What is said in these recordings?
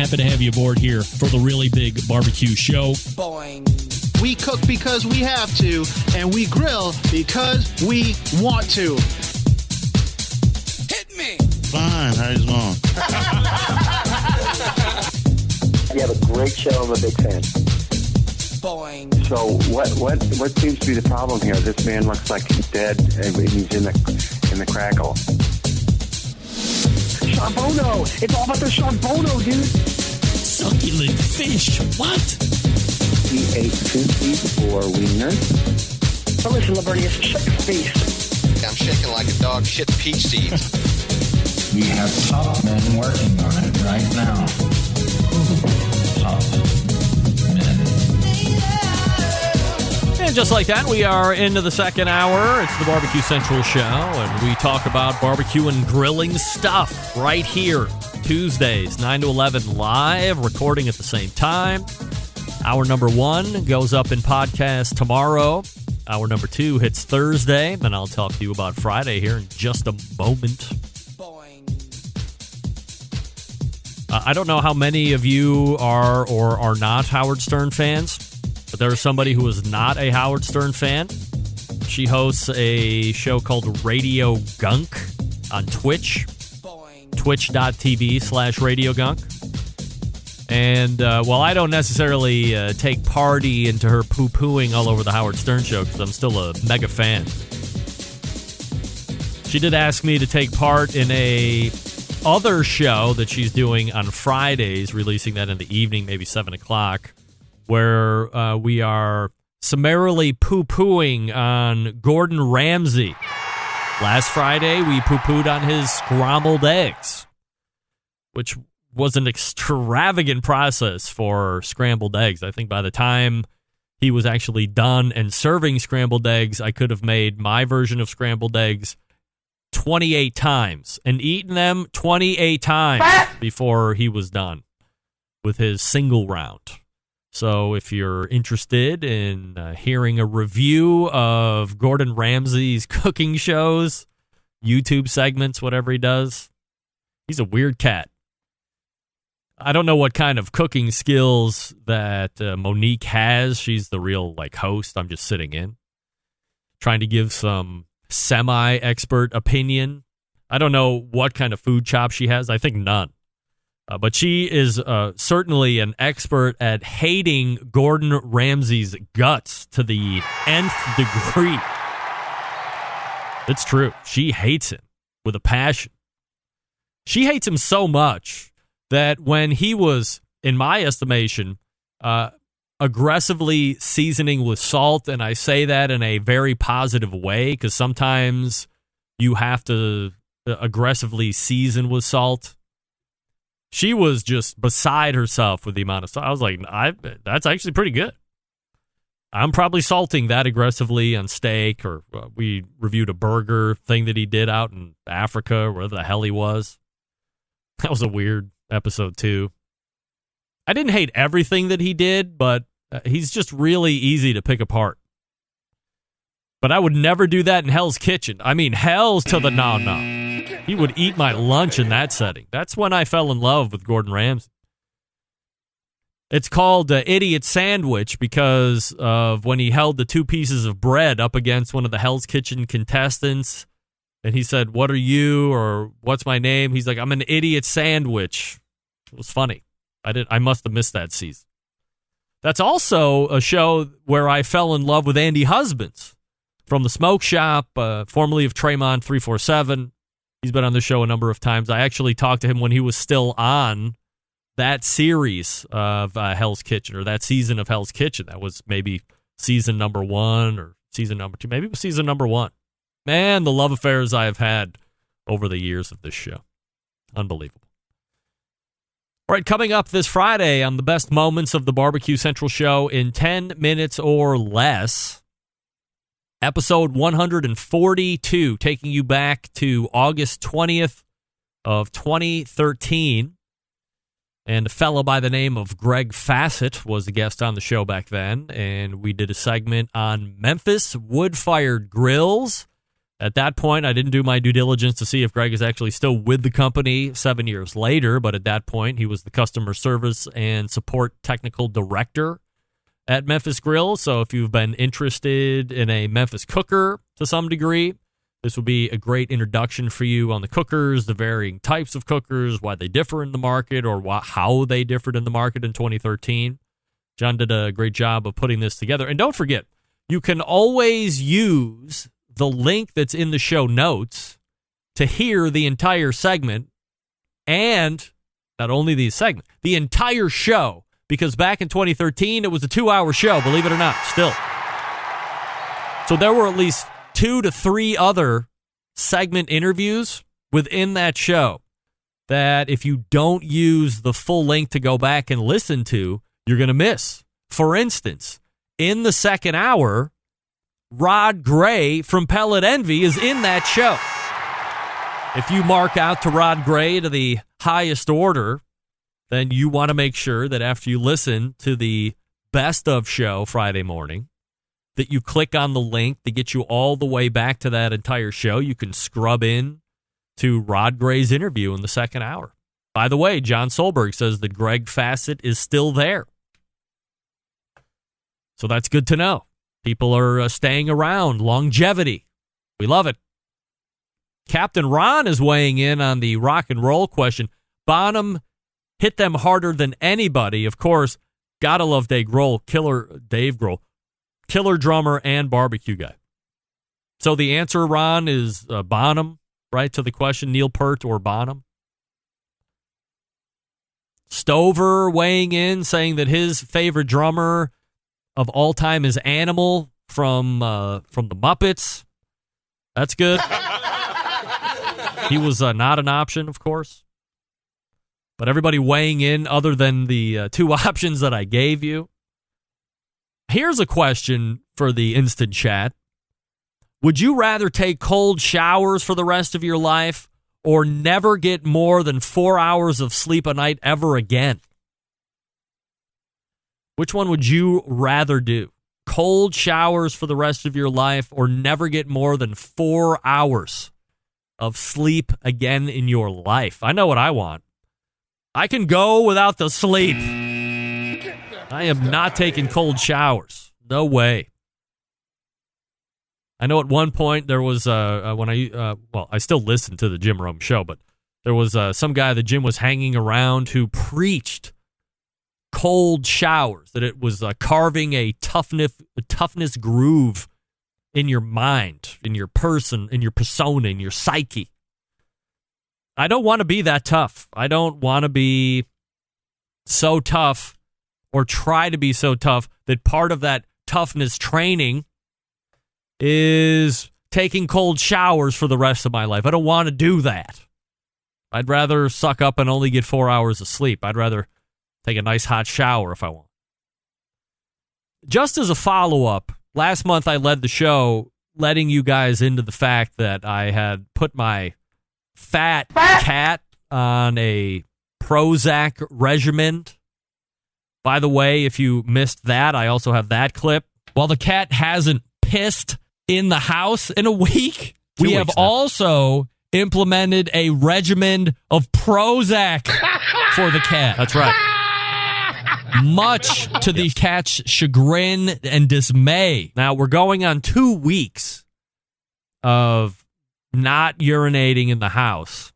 Happy to have you aboard here for the Really Big Barbecue Show. Boing. We cook because we have to, and we grill because we want to. Hit me! Fine, how's it going? You have a great show. I'm a big fan. Boing. So what seems to be the problem here? This man looks like he's dead and he's in the crackle. Charbono! It's all about the Charbono, dude! Succulent fish. What? He ate 54 wieners. So listen, Lavernius, shut your face. I'm shaking like a dog shit peach seeds. We have top men working on it right now. Top men. And just like that, we are into the second hour. It's the Barbecue Central Show, and we talk about barbecue and grilling stuff right here. Tuesdays, 9 to 11 live, recording at the same time. Hour number 1 goes up in podcast tomorrow. Hour number 2 hits Thursday. Then I'll talk to you about Friday here in just a moment. I don't know how many of you are or are not Howard Stern fans, but there's somebody who is not a Howard Stern fan. She hosts a show called Radio Gunk on Twitch, twitch.tv/Radio Gunk. And while I don't necessarily take party into her poo-pooing all over the Howard Stern show because I'm still a mega fan, she did ask me to take part in a other show that she's doing on Fridays, releasing that in the evening, maybe 7 o'clock, where we are summarily poo-pooing on Gordon Ramsay. Last Friday, we poo-pooed on his scrambled eggs, which was an extravagant process for scrambled eggs. I think by the time he was actually done and serving scrambled eggs, I could have made my version of scrambled eggs 28 times and eaten them 28 times before he was done with his single round. So if you're interested in hearing a review of Gordon Ramsay's cooking shows, YouTube segments, whatever he does, he's a weird cat. I don't know what kind of cooking skills that Monique has. She's the real host. I'm just sitting in, trying to give some semi-expert opinion. I don't know what kind of food chops she has. I think none. But she is certainly an expert at hating Gordon Ramsay's guts to the nth degree. It's true. She hates him with a passion. She hates him so much that when he was, in my estimation, aggressively seasoning with salt, and I say that in a very positive way because sometimes you have to aggressively season with salt. She was just beside herself with the amount of salt. I was like, that's actually pretty good. I'm probably salting that aggressively on steak, or we reviewed a burger thing that he did out in Africa, wherever the hell he was. That was a weird episode too. I didn't hate everything that he did, but he's just really easy to pick apart. But I would never do that in Hell's Kitchen. I mean, Hell's to the no. He would eat my lunch in that setting. That's when I fell in love with Gordon Ramsay. It's called Idiot Sandwich because of when he held the 2 pieces of bread up against one of the Hell's Kitchen contestants. And he said, "What are you?" or "What's my name?" He's like, "I'm an idiot sandwich." It was funny. I must have missed that season. That's also a show where I fell in love with Andy Husbands from the Smoke Shop, formerly of Tremont 347. He's been on the show a number of times. I actually talked to him when he was still on that series of Hell's Kitchen, or that season of Hell's Kitchen. That was maybe season number 1 or season number 2. Maybe it was season number 1. Man, the love affairs I have had over the years of this show. Unbelievable. All right, coming up this Friday on the best moments of the Barbecue Central Show in 10 minutes or less, episode 142, taking you back to August 20th of 2013. And a fellow by the name of Greg Fassett was the guest on the show back then, and we did a segment on Memphis wood-fired grills At that point, I didn't do my due diligence to see if Greg is actually still with the company 7 years later, but at that point, he was the customer service and support technical director at Memphis Grill. So if you've been interested in a Memphis cooker to some degree, this would be a great introduction for you on the cookers, the varying types of cookers, why they differ in the market, or how they differed in the market in 2013. John did a great job of putting this together. And don't forget, you can always use the link that's in the show notes to hear the entire segment, and not only the segment, the entire show, because back in 2013, it was a 2-hour show, believe it or not, still. So there were at least 2 to 3 other segment interviews within that show that if you don't use the full link to go back and listen to, you're going to miss. For instance, in the second hour, Rod Gray from Pellet Envy is in that show. If you mark out to Rod Gray to the highest order, then you want to make sure that after you listen to the best of show Friday morning, that you click on the link to get you all the way back to that entire show. You can scrub in to Rod Gray's interview in the second hour. By the way, John Solberg says that Greg Fassett is still there. So that's good to know. People are staying around. Longevity. We love it. Captain Ron is weighing in on the rock and roll question. Bonham hit them harder than anybody. Of course, gotta love Dave Grohl, killer drummer and barbecue guy. So the answer, Ron, is Bonham, right, to the question, Neil Peart or Bonham. Stover weighing in, saying that his favorite drummer of all time is Animal from the Muppets. That's good. He was not an option, of course. But everybody weighing in other than the 2 options that I gave you. Here's a question for the instant chat. Would you rather take cold showers for the rest of your life or never get more than 4 hours of sleep a night ever again? Which one would you rather do? Cold showers for the rest of your life or never get more than 4 hours of sleep again in your life? I know what I want. I can go without the sleep. I am not taking cold showers. No way. I know at one point there was, I still listen to the Jim Rome show, but there was some guy the gym was hanging around who preached cold showers, that it was carving a toughness groove in your mind, in your person, in your persona, in your psyche. I don't want to be that tough. I don't want to be so tough or try to be so tough that part of that toughness training is taking cold showers for the rest of my life. I don't want to do that. I'd rather suck up and only get 4 hours of sleep. I'd rather take a nice hot shower if I want. Just as a follow-up, last month I led the show letting you guys into the fact that I had put my fat cat on a Prozac regimen. By the way, if you missed that, I also have that clip. While the cat hasn't pissed in the house in a week, we have also implemented a regimen of Prozac for the cat. That's right. Much to the cat's chagrin and dismay. Now, we're going on 2 weeks of not urinating in the house.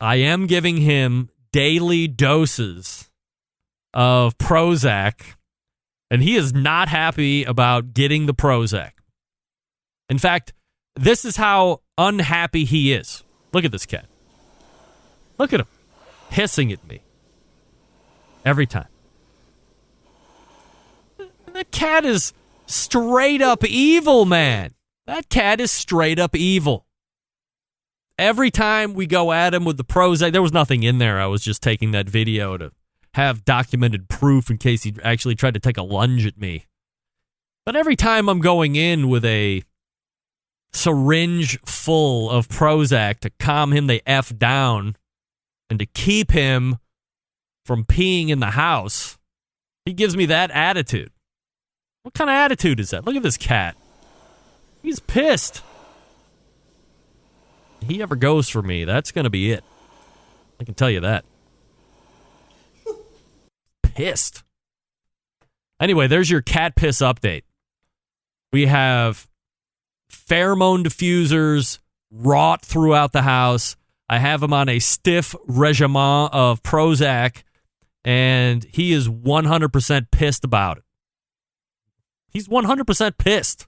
I am giving him daily doses of Prozac, and he is not happy about getting the Prozac. In fact, this is how unhappy he is. Look at this cat. Look at him, hissing at me every time. That cat is straight up evil, man. That cat is straight up evil. Every time we go at him with the Prozac, there was nothing in there. I was just taking that video to have documented proof in case he actually tried to take a lunge at me. But every time I'm going in with a syringe full of Prozac to calm him the F down and to keep him from peeing in the house, he gives me that attitude. What kind of attitude is that? Look at this cat. He's pissed. he ever goes for me, that's going to be it. I can tell you that. Pissed. Anyway, there's your cat piss update. We have pheromone diffusers wrought throughout the house. I have him on a stiff regimen of Prozac, and he is 100% pissed about it. He's 100% pissed.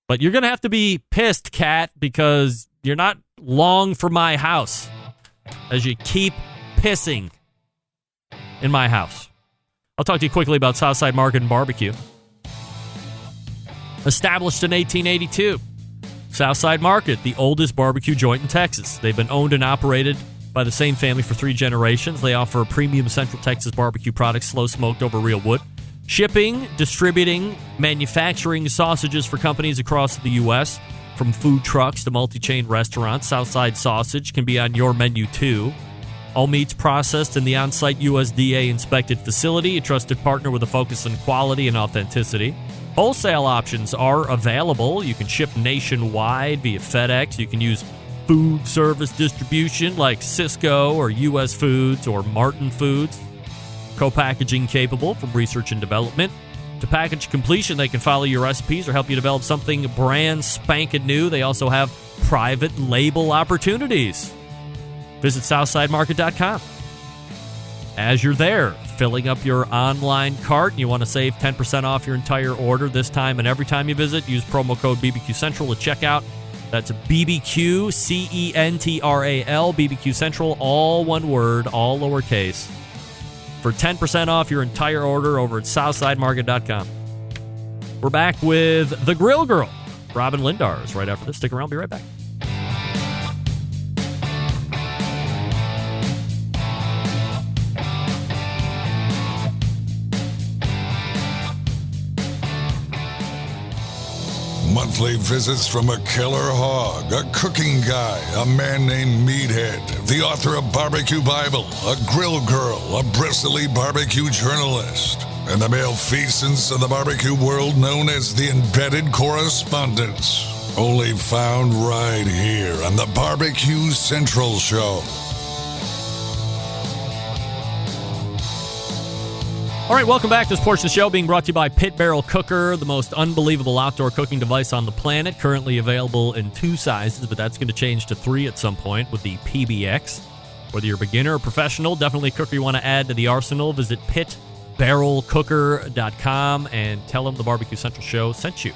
But you're going to have to be pissed, cat, because you're not long for my house as you keep pissing in my house. I'll talk to you quickly about Southside Market and Barbecue. Established in 1882, Southside Market, the oldest barbecue joint in Texas. They've been owned and operated by the same family for 3 generations. They offer premium Central Texas barbecue products, slow smoked over real wood. Shipping, distributing, manufacturing sausages for companies across the U.S., from food trucks to multi-chain restaurants. Southside Sausage can be on your menu, too. All meats processed in the on-site USDA-inspected facility, a trusted partner with a focus on quality and authenticity. Wholesale options are available. You can ship nationwide via FedEx. You can use food service distribution like Sysco or U.S. Foods or Martin Foods. Co-packaging capable from research and development to package completion. They can follow your recipes or help you develop something brand spanking new. They also have private label opportunities. Visit SouthsideMarket.com. As you're there, filling up your online cart, and you want to save 10% off your entire order this time and every time you visit, use promo code BBQ Central at checkout. That's BBQ CENTRAL, BBQ Central, all one word, all lowercase, for 10% off your entire order over at SouthsideMarket.com. We're back with the Grill Girl, Robin Lindars, right after this. Stick around, be right back. Monthly visits from a killer hog, a cooking guy, a man named Meathead, the author of Barbecue Bible, a grill girl, a bristly barbecue journalist, and the malfeasance of the barbecue world known as the embedded correspondents. Only found right here on the BBQ Central Show. All right, welcome back to this portion of the show being brought to you by Pit Barrel Cooker, the most unbelievable outdoor cooking device on the planet, currently available in 2 sizes, but that's going to change to 3 at some point with the PBX. Whether you're a beginner or professional, definitely a cooker you want to add to the arsenal. Visit pitbarrelcooker.com and tell them the Barbecue Central Show sent you.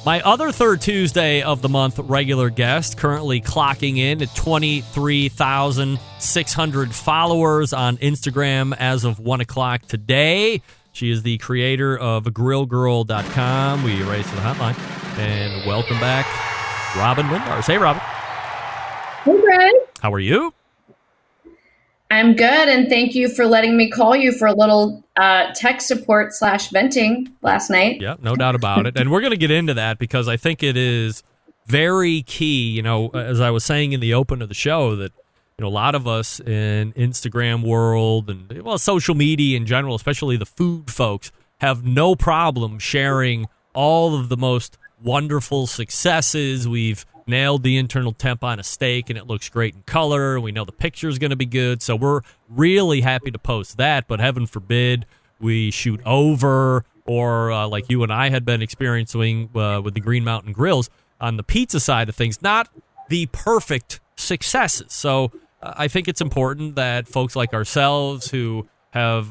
My other third Tuesday of the month regular guest, currently clocking in at 23,600 followers on Instagram as of 1 o'clock today. She is the creator of grillgirl.com. We race to the hotline. And welcome back, Robin Lindars. Hey, Robin. Hey, Brad. How are you? I'm good, and thank you for letting me call you for a little tech support / venting last night. Yeah, no doubt about it. And we're going to get into that because I think it is very key, you know, as I was saying in the open of the show, that, you know, a lot of us in Instagram world and, well, social media in general, especially the food folks, have no problem sharing all of the most wonderful successes. We've nailed the internal temp on a steak and it looks great in color, and we know the picture is going to be good, so we're really happy to post that. But heaven forbid we shoot over, or like you and I had been experiencing with the Green Mountain Grills on the pizza side of things, not the perfect successes. So I think it's important that folks like ourselves who have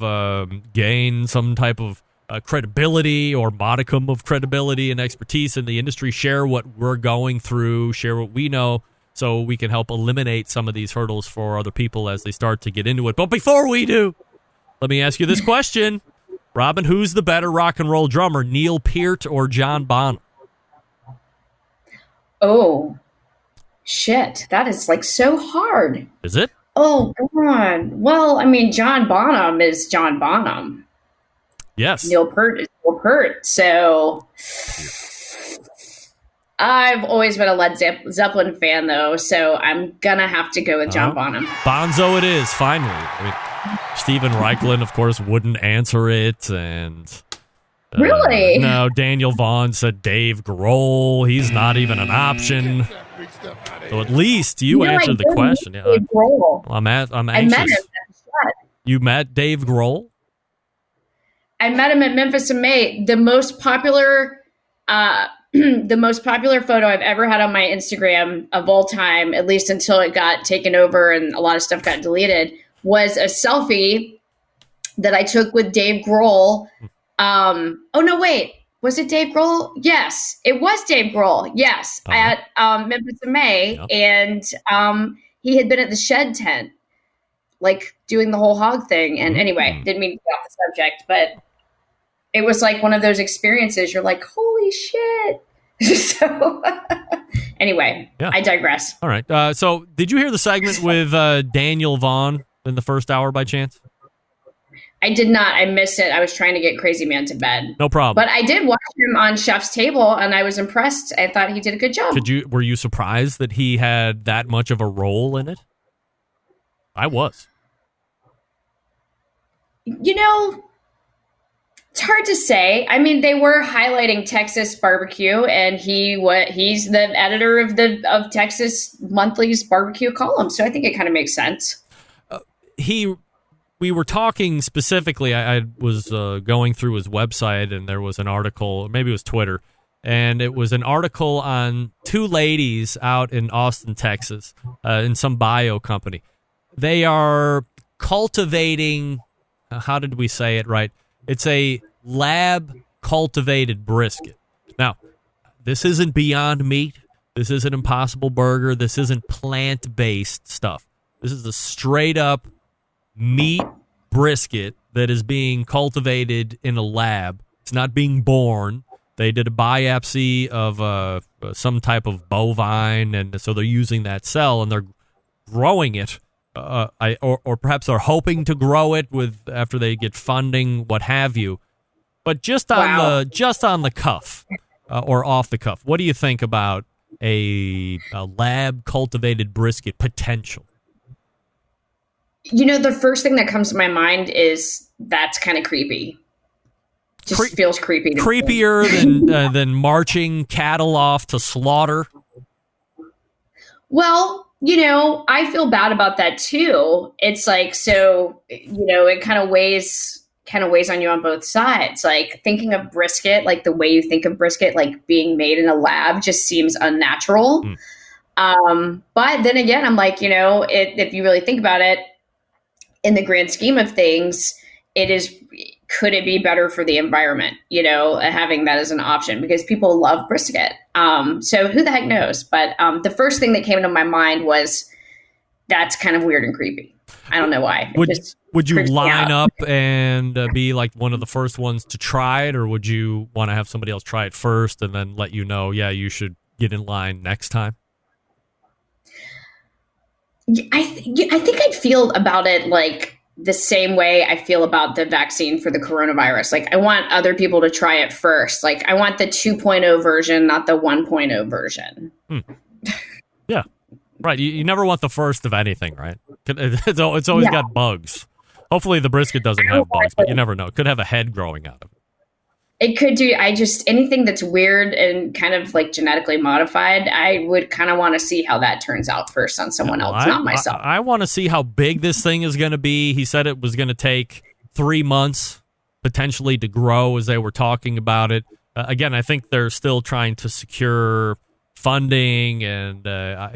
gained some type of credibility or modicum of credibility and expertise in the industry share what we're going through, share what we know, so we can help eliminate some of these hurdles for other people as they start to get into it. But before we do, let me ask you this question. Robin, who's the better rock and roll drummer, Neil Peart or John Bonham? Oh, shit. That is like so hard. Is it? Oh, God. Well, I mean, John Bonham is John Bonham. Yes. Neil Peart is Neil Peart. So I've always been a Led Zeppelin fan, though, so I'm going to have to go with John Bonham. Bonzo it is, finally. I mean, Steven Reichlin, of course, wouldn't answer it, and Really? No, Daniel Vaughn said Dave Grohl. He's not even an option. So at least you answered the question. Yeah, Dave Grohl. I'm anxious. I met him at the set. You met Dave Grohl? I met him at Memphis in May. The most popular the most popular photo I've ever had on my Instagram of all time, at least until it got taken over and a lot of stuff got deleted, was a selfie that I took with Dave Grohl. Oh no, wait. Was it Dave Grohl? Yes, it was Dave Grohl. Yes, at Memphis in May, and he had been at the Shed tent, like doing the whole hog thing. And anyway, didn't mean to get off the subject, but it was like one of those experiences. You're like, holy shit. So anyway, I digress. All right. So did you hear the segment with Daniel Vaughn in the first hour by chance? I did not. I missed it. I was trying to get Crazy Man to bed. No problem. But I did watch him on Chef's Table, and I was impressed. I thought he did a good job. Were you surprised that he had that much of a role in it? I was. You know, it's hard to say. I mean, they were highlighting Texas barbecue, and he's the editor of Texas Monthly's barbecue column, so I think it kind of makes sense. We were talking specifically, I was going through his website, and there was an article, maybe it was Twitter, and it was an article on two ladies out in Austin, Texas, in some bio company. They are cultivating, how did we say it right? It's a lab-cultivated brisket. Now, this isn't Beyond Meat. This isn't Impossible Burger. This isn't plant-based stuff. This is a straight-up meat brisket that is being cultivated in a lab. It's not being born. They did a biopsy of some type of bovine, and so they're using that cell and they're growing it. Or perhaps they're hoping to grow it after they get funding, what have you. But just on the cuff or off the cuff, what do you think about a lab cultivated brisket potential? You know, the first thing that comes to my mind is that's kind of creepy. Just feels creepy. Creepier than marching cattle off to slaughter. Well, you know, I feel bad about that too. It's like, so, you know, it kind of weighs on you on both sides. Like thinking of brisket, like the way you think of brisket, like being made in a lab just seems unnatural. But then again, I'm like, you know, if you really think about it, in the grand scheme of things, could it be better for the environment, you know, having that as an option, because people love brisket. So who the heck knows? But the first thing that came to my mind was that's kind of weird and creepy. I don't know why. Would you line up and be like one of the first ones to try it, or would you want to have somebody else try it first and then let you know, yeah, you should get in line next time? I think I'd feel about it like the same way I feel about the vaccine for the coronavirus. Like I want other people to try it first. Like I want the 2.0 version, not the 1.0 version. Yeah, right. You never want the first of anything, right? It's always got bugs. Hopefully the brisket doesn't have bugs, but you never know. It could have a head growing out of it. It could do. Anything that's weird and kind of like genetically modified, I would kind of want to see how that turns out first on someone else, not myself. I want to see how big this thing is going to be. He said it was going to take 3 months potentially to grow as they were talking about it. Again, I think they're still trying to secure funding and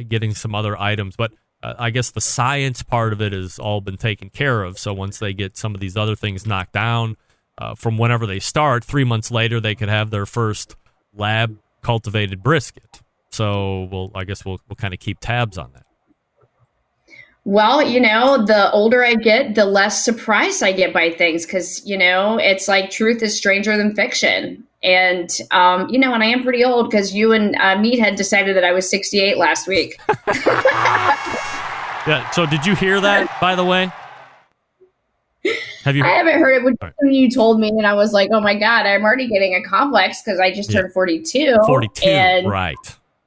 getting some other items, but I guess the science part of it has all been taken care of. So once they get some of these other things knocked down, from whenever they start, 3 months later, they could have their first lab-cultivated brisket. So I guess we'll kind of keep tabs on that. Well, you know, the older I get, the less surprised I get by things because, you know, it's like truth is stranger than fiction. And, you know, and I am pretty old because you and Meathead decided that I was 68 last week. Yeah. So did you hear that, by the way? I haven't heard it. When you told me, and I was like, oh my God, I'm already getting a complex because I just turned 42. 42, right.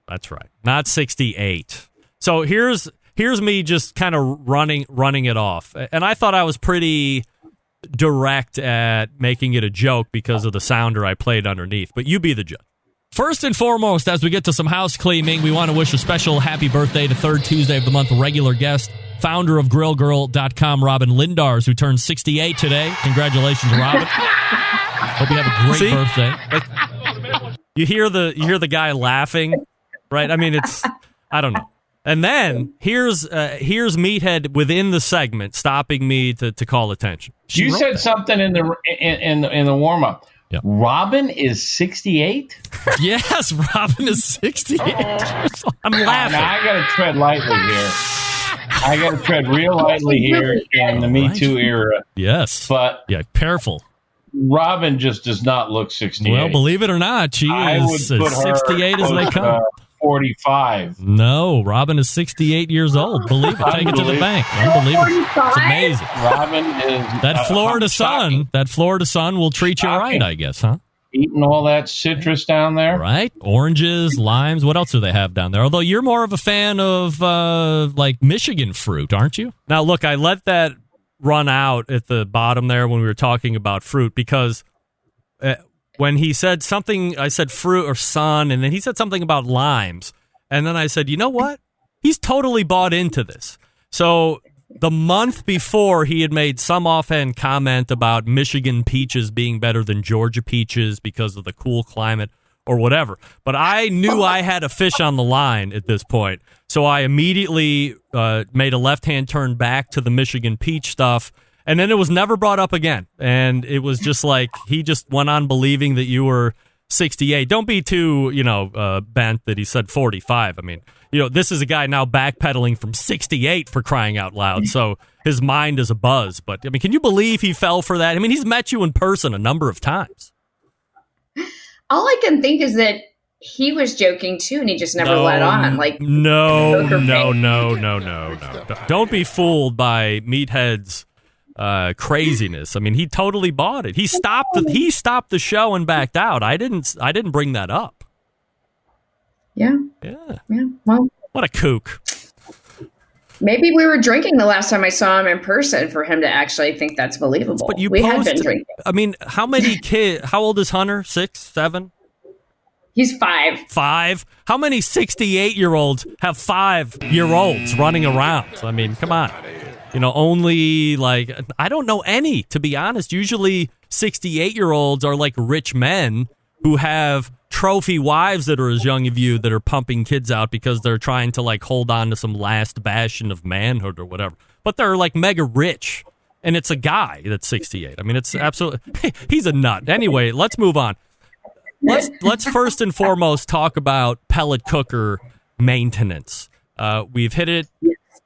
That's right. Not 68. So here's me just kind of running it off. And I thought I was pretty direct at making it a joke because of the sounder I played underneath, but you be the judge. First and foremost, as we get to some house cleaning, we want to wish a special happy birthday to third Tuesday of the month regular guest, founder of GrillGirl.com, Robin Lindars, who turned 68 today. Congratulations, Robin. Hope you have a great birthday. You hear the guy laughing, right? I mean, I don't know. And then here's Meathead within the segment stopping me to call attention. You said something in the warm up. Yeah. Robin is 68? Yes, Robin is 68. I'm laughing. Now, I got to tread lightly here. I got to tread real lightly here in the Me Too era. Yes. But yeah, careful. Robin just does not look 68. Well, believe it or not, she is as 68 as they come. 45. No, Robin is 68 years old. Believe it. Take it to the bank. Unbelievable. It's amazing. Robin is that Florida sun. That Florida sun will treat you right, I guess, huh? Eating all that citrus down there, right? Oranges, limes. What else do they have down there? Although you're more of a fan of like Michigan fruit, aren't you? Now, look, I let that run out at the bottom there when we were talking about fruit because. When he said something, I said fruit or sun, and then he said something about limes. And then I said, you know what? He's totally bought into this. So the month before, he had made some offhand comment about Michigan peaches being better than Georgia peaches because of the cool climate or whatever. But I knew I had a fish on the line at this point. So I immediately made a left-hand turn back to the Michigan peach stuff. And then it was never brought up again. And it was just like, he just went on believing that you were 68. Don't be too, bent that he said 45. I mean, this is a guy now backpedaling from 68 for crying out loud. So his mind is abuzz. But, I mean, can you believe he fell for that? I mean, he's met you in person a number of times. All I can think is that he was joking too, and he just never let on. Like no. Don't be fooled by Meathead's craziness. I mean, he totally bought it. He stopped the show and backed out. I didn't bring that up. Yeah. Well, what a kook. Maybe we were drinking the last time I saw him in person for him to actually think that's believable. But we had been drinking. I mean, how many kids? How old is Hunter? 6, 7? He's 5. 5? How many 68-year-olds have 5-year-olds running around? I mean, come on. Only I don't know any, to be honest. Usually 68-year-olds are like rich men who have trophy wives that are as young as you that are pumping kids out because they're trying to hold on to some last bastion of manhood or whatever. But they're mega rich, and it's a guy that's 68. I mean, it's absolutely, he's a nut. Anyway, let's move on. Let's first and foremost talk about pellet cooker maintenance. We've hit it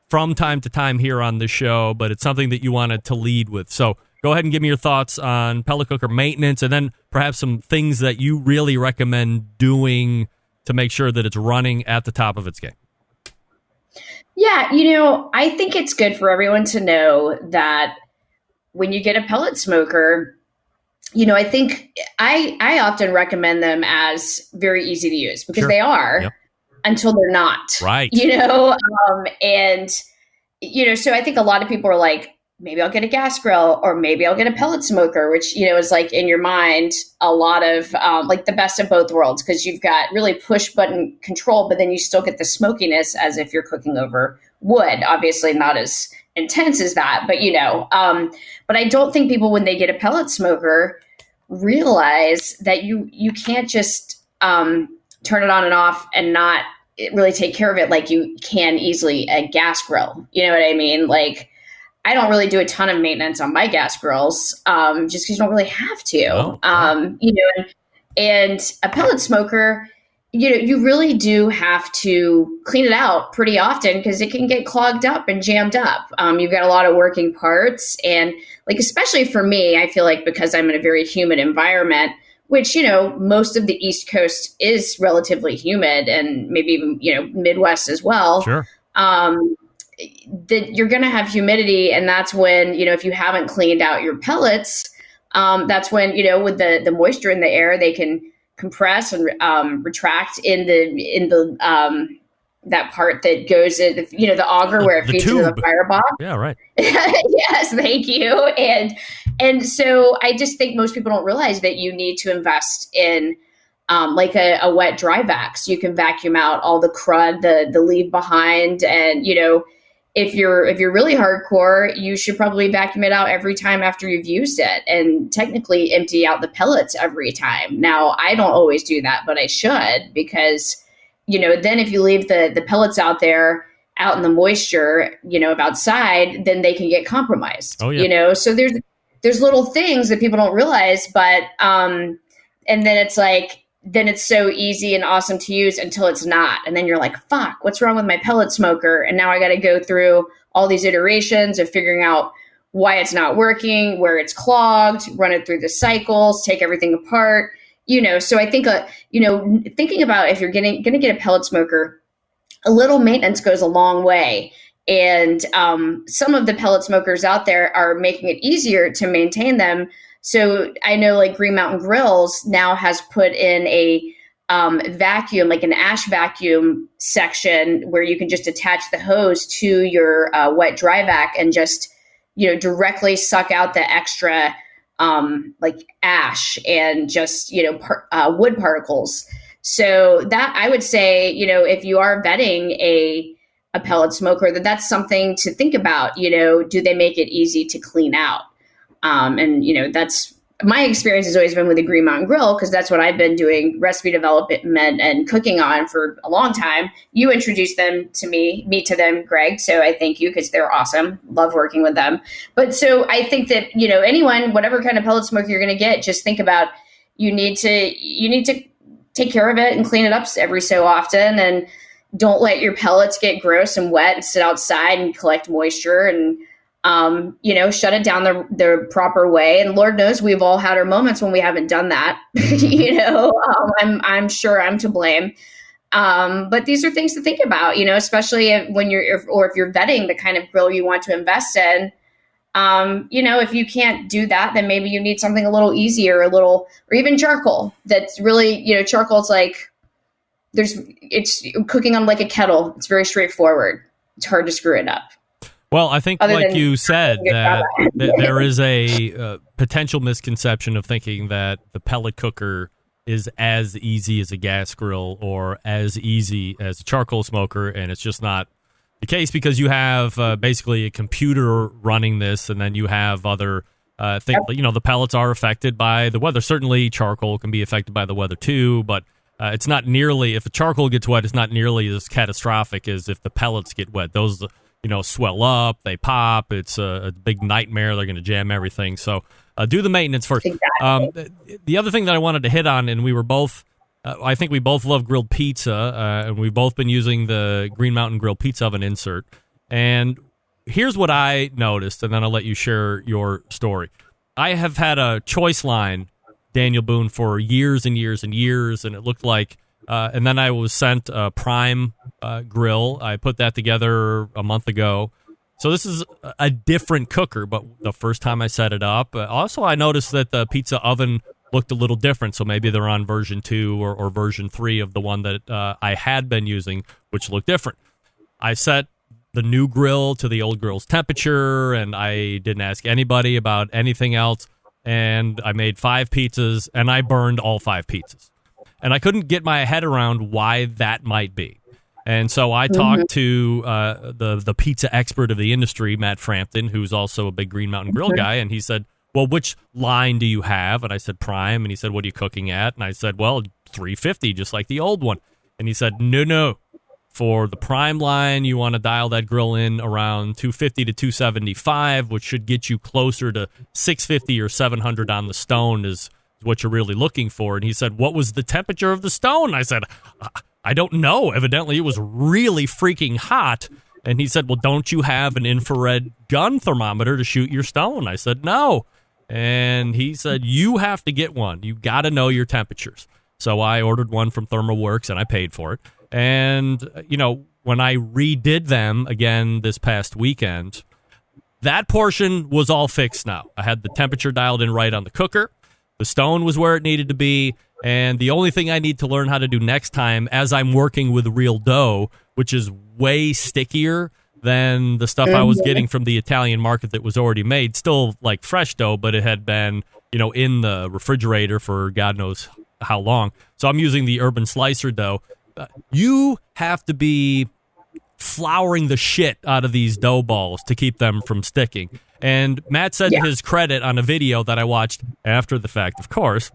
from time to time here on the show, but it's something that you wanted to lead with. So go ahead and give me your thoughts on pellet cooker maintenance and then perhaps some things that you really recommend doing to make sure that it's running at the top of its game. Yeah, I think it's good for everyone to know that when you get a pellet smoker, I think I often recommend them as very easy to use because they are. Yep. Until they're not, right? And so I think a lot of people are like, maybe I'll get a gas grill or maybe I'll get a pellet smoker, which is in your mind a lot of the best of both worlds because you've got really push button control, but then you still get the smokiness as if you're cooking over wood. Obviously, not as intense as that, but but I don't think people when they get a pellet smoker realize that you can't just turn it on and off and not really take care of it like you can easily a gas grill. You know what I mean? I don't really do a ton of maintenance on my gas grills just because you don't really have to. And a pellet smoker, you really do have to clean it out pretty often because it can get clogged up and jammed up. You've got a lot of working parts and especially for me, I feel like because I'm in a very humid environment, which, most of the East Coast is relatively humid and maybe even, Midwest as well. Sure. That you're going to have humidity. And that's when, if you haven't cleaned out your pellets, that's when, with the moisture in the air, they can compress and retract in the that part that goes in, the auger where it feeds into the firebox. Yeah, right. Yes, thank you. And so I just think most people don't realize that you need to invest in like a wet dry vac, so you can vacuum out all the crud, the leave behind. And if you're really hardcore, you should probably vacuum it out every time after you've used it, and technically empty out the pellets every time. Now, I don't always do that, but I should, because then if you leave the pellets out there, out in the moisture, outside, then they can get compromised. Oh, yeah. So there's little things that people don't realize, but and then it's like, then it's so easy and awesome to use until it's not. And then you're like, fuck, what's wrong with my pellet smoker? And now I got to go through all these iterations of figuring out why it's not working, where it's clogged, run it through the cycles, take everything apart. So I think, thinking about if you're going to get a pellet smoker, a little maintenance goes a long way. And some of the pellet smokers out there are making it easier to maintain them. So I know like Green Mountain Grills now has put in a vacuum, like an ash vacuum section where you can just attach the hose to your wet dry vac and just, directly suck out the extra like ash and just, wood particles. So that I would say, if you are vetting a pellet smoker, that's something to think about. Do they make it easy to clean out? And that's my experience has always been with the Green Mountain Grill, because that's what I've been doing recipe development and cooking on for a long time. You introduced them to me to them, Greg. So I thank you, because they're awesome. Love working with them. But so I think that, anyone, whatever kind of pellet smoker you're going to get, just think about, you need to take care of it and clean it up every so often. And don't let your pellets get gross and wet and sit outside and collect moisture, and shut it down the proper way. And Lord knows we've all had our moments when we haven't done that. I'm sure I'm to blame. But these are things to think about, especially when if you're vetting the kind of grill you want to invest in. If you can't do that, then maybe you need something a little easier, or even charcoal. That's really, charcoal's like, it's cooking on like a kettle. It's very straightforward. It's hard to screw it up. Well, I think, like you said, that there is a potential misconception of thinking that the pellet cooker is as easy as a gas grill or as easy as a charcoal smoker, and it's just not the case, because you have basically a computer running this, and then you have other things. The pellets are affected by the weather. Certainly, charcoal can be affected by the weather too, but it's not nearly, if the charcoal gets wet, it's not nearly as catastrophic as if the pellets get wet. Those swell up, they pop. It's a big nightmare. They're going to jam everything. So do the maintenance first. Exactly. The other thing that I wanted to hit on, and we were both, I think we both love grilled pizza, and we've both been using the Green Mountain Grill pizza oven insert. And here's what I noticed, and then I'll let you share your story. I have had a choice line, Daniel Boone, for years and years and years, and it looked like, and then I was sent a Prime grill. I put that together a month ago. So this is a different cooker, but the first time I set it up, also I noticed that the pizza oven looked a little different. So maybe they're on version 2 or version 3 of the one that I had been using, which looked different. I set the new grill to the old grill's temperature, and I didn't ask anybody about anything else. And I made 5 pizzas, and I burned all 5 pizzas. And I couldn't get my head around why that might be. And so I talked to the pizza expert of the industry, Matt Frampton, who's also a big Green Mountain Grill guy. And he said, well, which line do you have? And I said, Prime. And he said, what are you cooking at? And I said, well, 350, just like the old one. And he said, no. For the Prime line, you want to dial that grill in around 250 to 275, which should get you closer to 650 or 700 on the stone is what you're really looking for. And he said, what was the temperature of the stone? I said, I don't know. Evidently, it was really freaking hot. And he said, well, don't you have an infrared gun thermometer to shoot your stone? I said, no. And he said, you have to get one. You got to know your temperatures. So I ordered one from ThermalWorks, and I paid for it. And, when I redid them again this past weekend, that portion was all fixed now. I had the temperature dialed in right on the cooker. The stone was where it needed to be. And the only thing I need to learn how to do next time, as I'm working with real dough, which is way stickier than the stuff I was getting from the Italian market that was already made. Still like fresh dough, but it had been, in the refrigerator for God knows how long. So I'm using the Urban Slicer dough. You have to be flouring the shit out of these dough balls to keep them from sticking. And Matt said to his credit on a video that I watched after the fact, of course,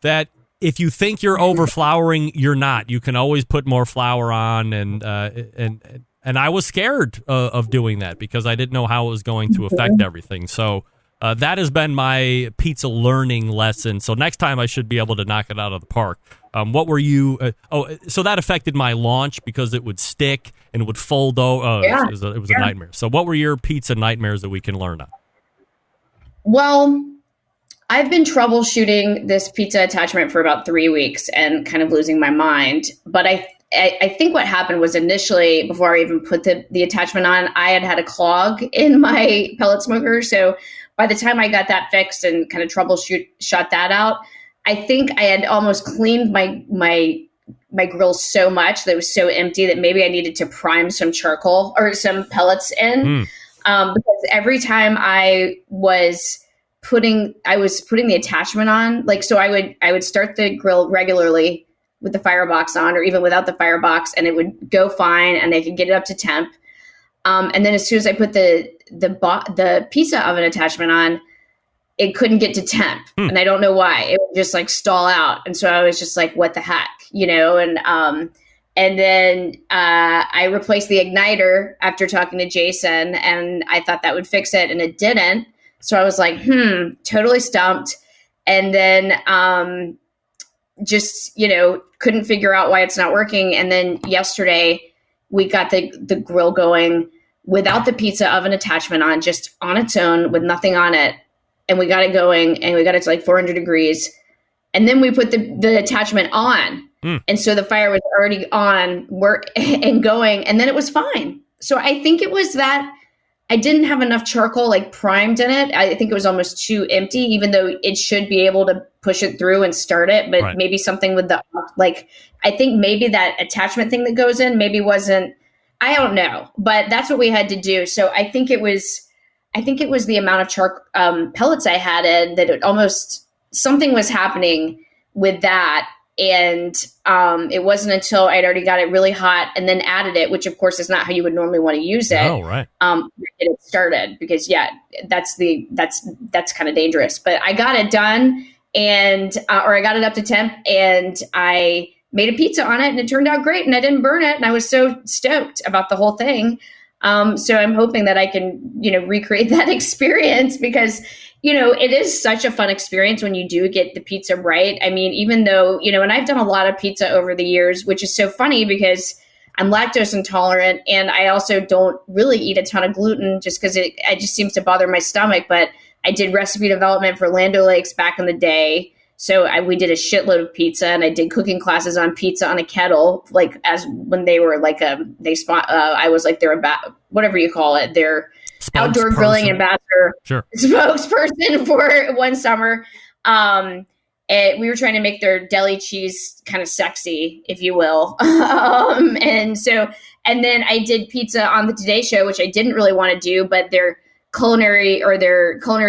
that if you think you're over flouring, you're not. You can always put more flour on, and I was scared of doing that because I didn't know how it was going to affect everything. So that has been my pizza learning lesson. So next time I should be able to knock it out of the park. What were you? So that affected my launch because it would stick and it would fold. It was a nightmare. So what were your pizza nightmares that we can learn on? Well, I've been troubleshooting this pizza attachment for about 3 weeks and kind of losing my mind. But I think what happened was initially, before I even put the attachment on, I had a clog in my pellet smoker. So by the time I got that fixed and kind of shut that out, I think I had almost cleaned my grill so much that it was so empty that maybe I needed to prime some charcoal or some pellets in. Because every time I was putting the attachment on, like, so I would start the grill regularly with the firebox on, or even without the firebox, and it would go fine, and I could get it up to temp. And then as soon as I put the pizza oven attachment on, it couldn't get to temp, and I don't know why. It would just like stall out, and so I was just like, "What the heck," And then I replaced the igniter after talking to Jason, and I thought that would fix it, and it didn't. So I was like, totally stumped. And then just, couldn't figure out why it's not working. And then yesterday we got the grill going without the pizza oven attachment on, just on its own with nothing on it. And we got it going, and we got it to like 400 degrees. And then we put the attachment on. And so the fire was already on and going, and then it was fine. So I think it was that I didn't have enough charcoal like primed in it. I think it was almost too empty, even though it should be able to push it through and start it. But maybe something with I think maybe that attachment thing that goes in maybe wasn't, I don't know, but that's what we had to do. So I think it was the amount of pellets I had in that it almost, something was happening with that. And it wasn't until I'd already got it really hot and then added it, which of course is not how you would normally want to use it. Oh, right. It started because that's kind of dangerous. But I got it done, and or I got it up to temp, and I made a pizza on it, and it turned out great, and I didn't burn it, and I was so stoked about the whole thing. So I'm hoping that I can, recreate that experience because, it is such a fun experience when you do get the pizza right. I mean, even though, and I've done a lot of pizza over the years, which is so funny because I'm lactose intolerant, and I also don't really eat a ton of gluten just because it just seems to bother my stomach. But I did recipe development for Land O'Lakes back in the day. So we did a shitload of pizza, and I did cooking classes on pizza on a kettle, like as when they were like I was like their whatever you call it, their outdoor grilling ambassador, spokesperson for one summer. And we were trying to make their deli cheese kind of sexy, if you will. And then I did pizza on the Today Show, which I didn't really want to do, but their culinary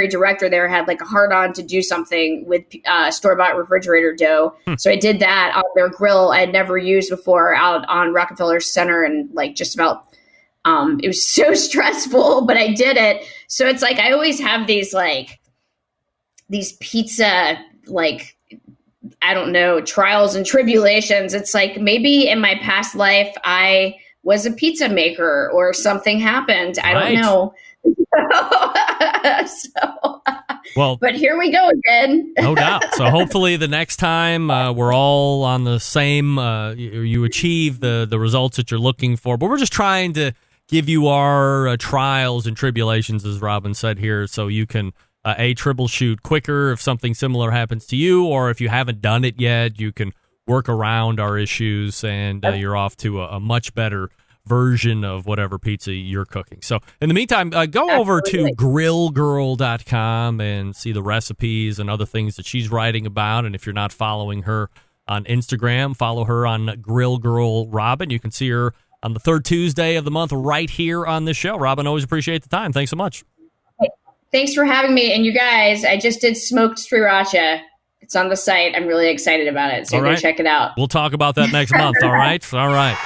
director there had like a hard on to do something with store-bought refrigerator dough. So I did that on their grill I had never used before out on Rockefeller Center, and like just about it was so stressful, but I did it. So it's like I always have these pizza, like, I don't know, trials and tribulations. It's like maybe in my past life I was a pizza maker or something happened. I don't know. But here we go again. No doubt. So hopefully the next time we're all on the same, you achieve the results that you're looking for. But we're just trying to give you our trials and tribulations, as Robin said here, so you can troubleshoot quicker if something similar happens to you, or if you haven't done it yet, you can work around our issues, and you're off to a much better version of whatever pizza you're cooking. So in the meantime, go over to grillgirl.com and see the recipes and other things that she's writing about. And if you're not following her on Instagram, follow her on Grill Girl Robin. You can see her on the third Tuesday of the month right here on this show. Robin, always appreciate the time. Thanks so much. Thanks for having me. And you guys, I just did smoked sriracha. It's on the site. I'm really excited about it. So go check it out. We'll talk about that next month. All right. All right.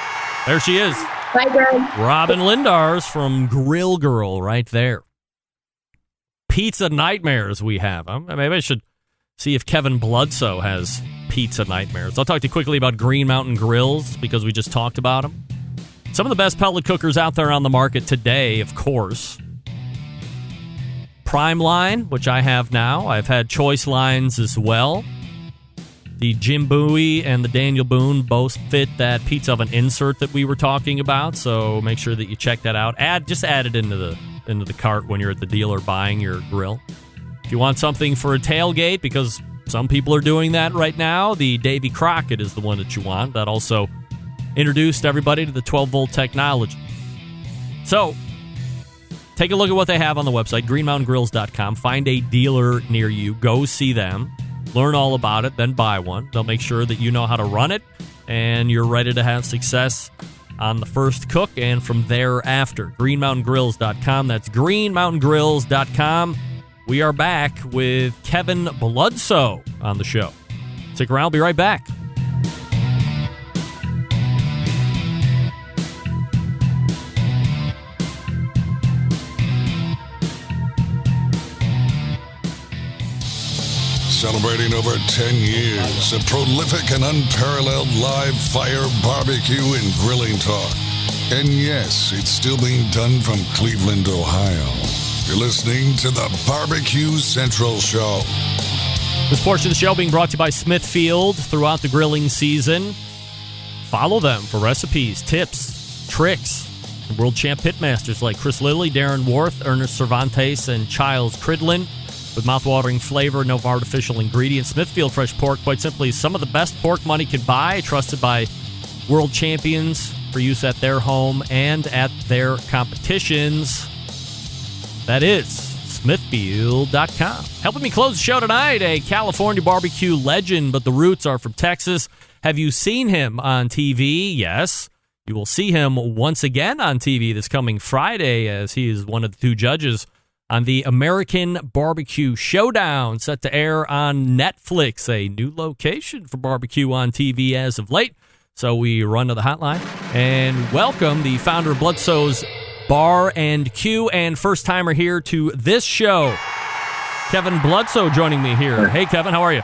There she is. Bye, Greg. Robin Lindars from Grill Girl right there. Pizza nightmares we have. Maybe I should see if Kevin Bludso has pizza nightmares. I'll talk to you quickly about Green Mountain Grills because we just talked about them. Some of the best pellet cookers out there on the market today, of course. Prime line, which I have now. I've had choice lines as well. The Jim Bowie and the Daniel Boone both fit that pizza oven insert that we were talking about, so make sure that you check that out. Just add it into the cart when you're at the dealer buying your grill. If you want something for a tailgate, because some people are doing that right now, the Davy Crockett is the one that you want. That also introduced everybody to the 12-volt technology. So, take a look at what they have on the website, greenmountaingrills.com. Find a dealer near you. Go see them. Learn all about it, then buy one. They'll make sure that you know how to run it, and you're ready to have success on the first cook and from thereafter. greenmountaingrills.com. That's greenmountaingrills.com. We are back with Kevin Bludso on the show. Stick around. I'll be right back. Celebrating over 10 years of prolific and unparalleled live fire barbecue and grilling talk. And yes, it's still being done from Cleveland, Ohio. You're listening to the Barbecue Central Show. This portion of the show being brought to you by Smithfield throughout the grilling season. Follow them for recipes, tips, tricks, and world champ pitmasters like Chris Lilly, Darren Worth, Ernest Cervantes, and Childs Cridlin. With mouth-watering flavor, no artificial ingredients. Smithfield Fresh Pork, quite simply, some of the best pork money can buy, trusted by world champions for use at their home and at their competitions. That is Smithfield.com. Helping me close the show tonight, a California barbecue legend, but the roots are from Texas. Have you seen him on TV? Yes. You will see him once again on TV this coming Friday as he is one of the two judges on the American Barbecue Showdown, set to air on Netflix, a new location for barbecue on TV as of late. So we run to the hotline and welcome the founder of Bludso's Bar and Q and first-timer here to this show, Kevin Bludso, joining me here. Hey, Kevin, how are you?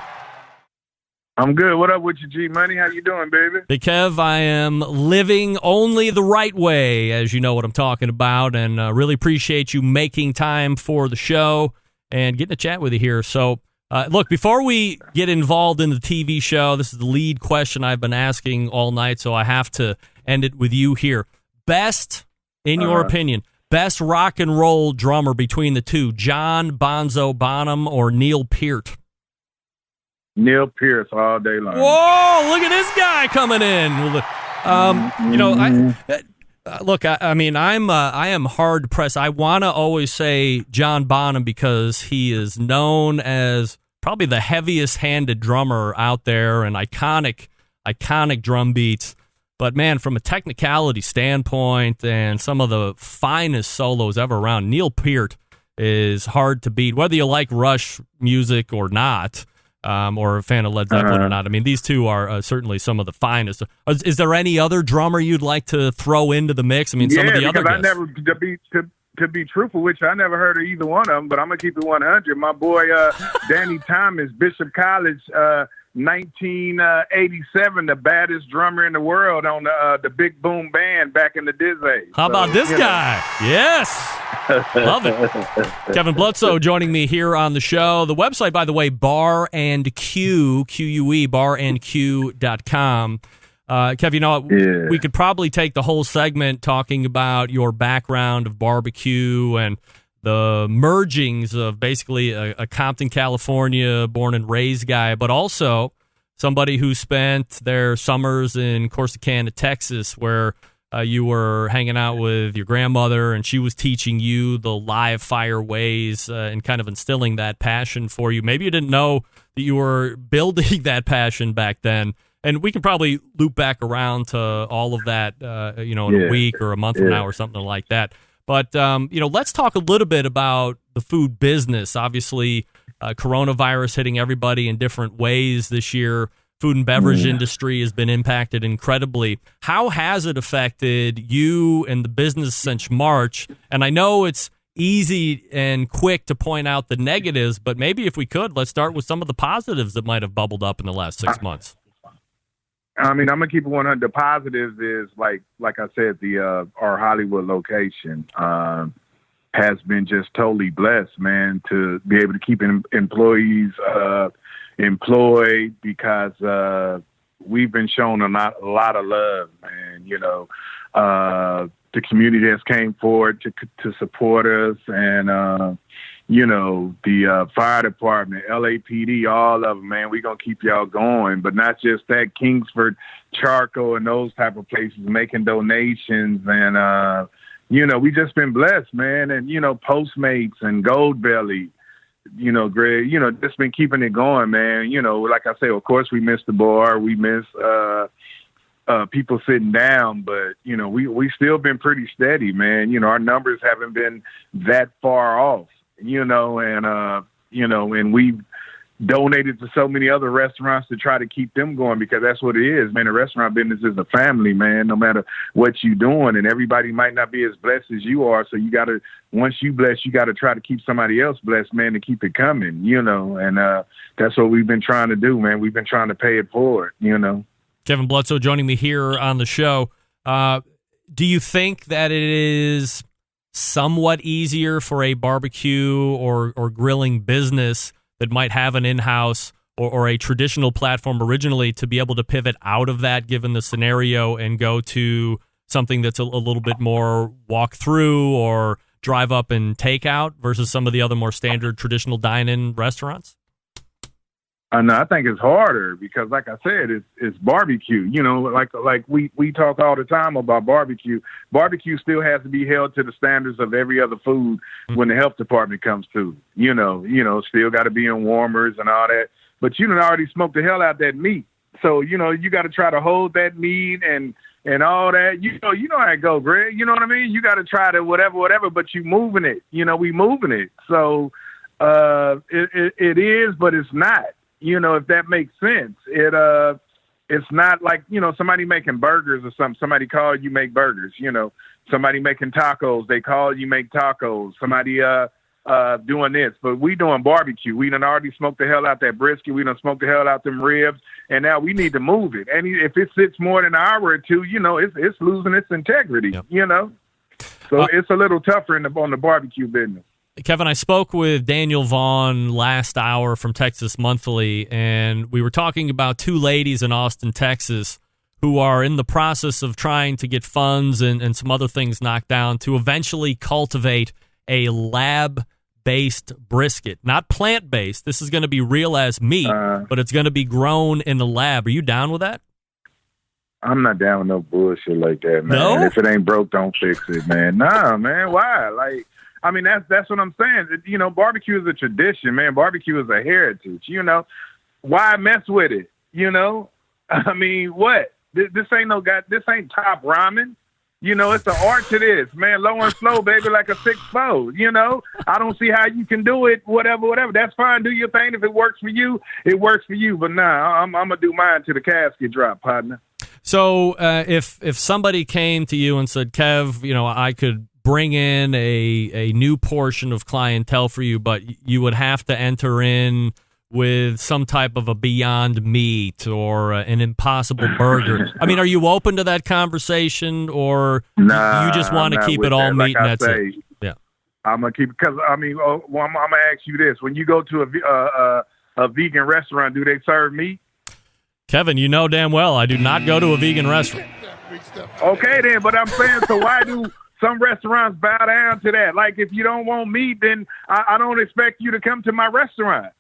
I'm good. What up with you, G-Money? How you doing, baby? Big Kev, I am living only the right way, as you know what I'm talking about, and really appreciate you making time for the show and getting to chat with you here. So, look, before we get involved in the TV show, this is the lead question I've been asking all night, so I have to end it with you here. Best, in your opinion, best rock and roll drummer between the two, John Bonzo Bonham or Neil Peart? Neil Peart all day long. Whoa, look at this guy coming in. You know, I am hard pressed. I want to always say John Bonham because he is known as probably the heaviest handed drummer out there and iconic drum beats. But man, from a technicality standpoint and some of the finest solos ever around, Neil Peart is hard to beat, whether you like Rush music or not. Or a fan of Led Zeppelin or not. I mean, these two are certainly some of the finest. Is there any other drummer you'd like to throw into the mix? I mean, some of the other guys. To be truthful with you, I never heard of either one of them, but I'm going to keep it 100. My boy, Danny Thomas, Bishop College, 1987, the baddest drummer in the world on the Big Boom Band back in the Disney. How about this guy? Yes. Love it. Kevin Bludso joining me here on the show. The website, by the way, Bar and Q, Q-U-E, barandq.com. Kev, you know, we could probably take the whole segment talking about your background of barbecue and the mergings of basically a Compton, California, born and raised guy, but also somebody who spent their summers in Corsicana, Texas, where you were hanging out with your grandmother, and she was teaching you the live fire ways and kind of instilling that passion for you. Maybe you didn't know that you were building that passion back then, And we can probably loop back around to all of that, in a week or a month from now or something like that. But, let's talk a little bit about the food business. Obviously, coronavirus hitting everybody in different ways this year. Food and beverage industry has been impacted incredibly. How has it affected you and the business since March? And I know it's easy and quick to point out the negatives, but maybe if we could, let's start with some of the positives that might have bubbled up in the last 6 months. I mean, I'm gonna keep it 100. The positives is like I said, our Hollywood location has been just totally blessed, man, to be able to keep employees employed because we've been shown a lot of love, man. The community has came forward to support us, and the fire department, LAPD, all of them, man. We're gonna keep y'all going, but not just that. Kingsford Charcoal and those type of places making donations, and we just been blessed, man. And Postmates and Goldbelly. Greg, just been keeping it going, man. Like I say, of course, we miss the bar. We miss people sitting down, but, we still been pretty steady, man. Our numbers haven't been that far off, and we've donated to so many other restaurants to try to keep them going because that's what it is, man. The restaurant business is a family, man, no matter what you're doing, and everybody might not be as blessed as you are. So you got to, once you bless, you got to try to keep somebody else blessed, man, to keep it coming, and that's what we've been trying to do, man. We've been trying to pay it forward, Kevin Bludso joining me here on the show. Do you think that it is somewhat easier for a barbecue or grilling business that might have an in-house or a traditional platform originally to be able to pivot out of that given the scenario and go to something that's a little bit more walk through or drive up and take out versus some of the other more standard traditional dine-in restaurants? No, I think it's harder because, like I said, it's barbecue. Like we talk all the time about barbecue. Barbecue still has to be held to the standards of every other food when the health department comes through. Still got to be in warmers and all that. But you done already smoked the hell out that meat, so you got to try to hold that meat and all that. You know how it go, Greg. You know what I mean? You got to try to whatever. But you moving it. We moving it. So it is, but it's not. If that makes sense, it's not like, somebody making burgers or something. Somebody call you make burgers, somebody making tacos. They call you make tacos. Somebody, doing this, but we doing barbecue. We done already smoked the hell out that brisket. We done smoked the hell out them ribs. And now we need to move it. And if it sits more than an hour or two, it's losing its integrity, So it's a little tougher on the barbecue business. Kevin, I spoke with Daniel Vaughn last hour from Texas Monthly, and we were talking about two ladies in Austin, Texas, who are in the process of trying to get funds and some other things knocked down to eventually cultivate a lab-based brisket. Not plant-based. This is going to be real as meat, but it's going to be grown in the lab. Are you down with that? I'm not down with no bullshit like that, man. No? If it ain't broke, don't fix it, man. Nah, man, why? That's what I'm saying. Barbecue is a tradition, man. Barbecue is a heritage. Why mess with it? What? This ain't this ain't top ramen. It's an art to this, man. Low and slow, baby, like a 6'4". I don't see how you can do it. Whatever. That's fine. Do your thing. If it works for you, it works for you. But nah, I'm gonna do mine till the casket drop, partner. So if somebody came to you and said, Kev, I could bring in a new portion of clientele for you, but you would have to enter in with some type of a Beyond Meat or an Impossible Burger. Are you open to that conversation, or you just want to keep it all meat and that's it? Yeah, I'm gonna keep it because I'm gonna ask you this: when you go to a vegan restaurant, do they serve meat? Kevin, you know damn well I do not go to a vegan restaurant. Okay, then, but I'm saying, so why do some restaurants bow down to that? Like, if you don't want meat, then I don't expect you to come to my restaurant.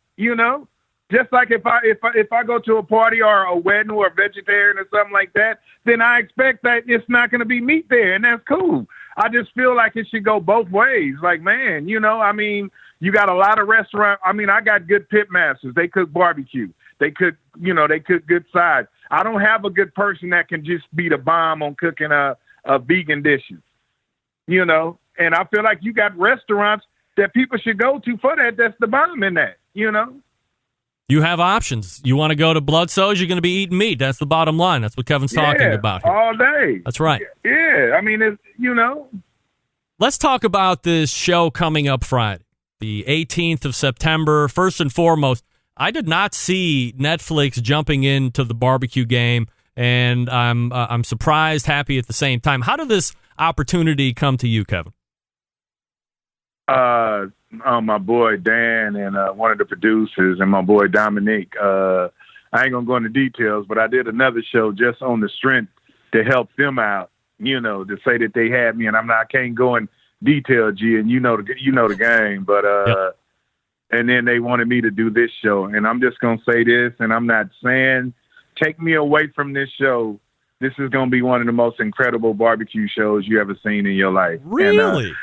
Just like if I go to a party or a wedding or a vegetarian or something like that, then I expect that it's not going to be meat there, and that's cool. I just feel like it should go both ways. Like, man, you got a lot of restaurants. I got good pit masters. They cook barbecue. They cook good sides. I don't have a good person that can just be the bomb on cooking vegan dishes, you know. And I feel like you got restaurants that people should go to for that. That's the bomb in that, you know. You have options. You want to go to Bludso's, you're going to be eating meat. That's the bottom line. That's what Kevin's talking about here. All day. That's right. Yeah, I mean, it's, you know. Let's talk about this show coming up Friday, the 18th of September. First and foremost, I did not see Netflix jumping into the barbecue game, and I'm surprised, happy at the same time. How did this opportunity come to you, Kevin? My boy Dan and one of the producers and my boy Dominique. I ain't gonna go into details, but I did another show just on the strength to help them out. You know, to say that they had me, and I can't go in detail, G, and you know the game, but Yep. And then they wanted me to do this show, and I'm just gonna say this, and I'm not saying take me away from this show. This is gonna be one of the most incredible barbecue shows you ever seen in your life. Really?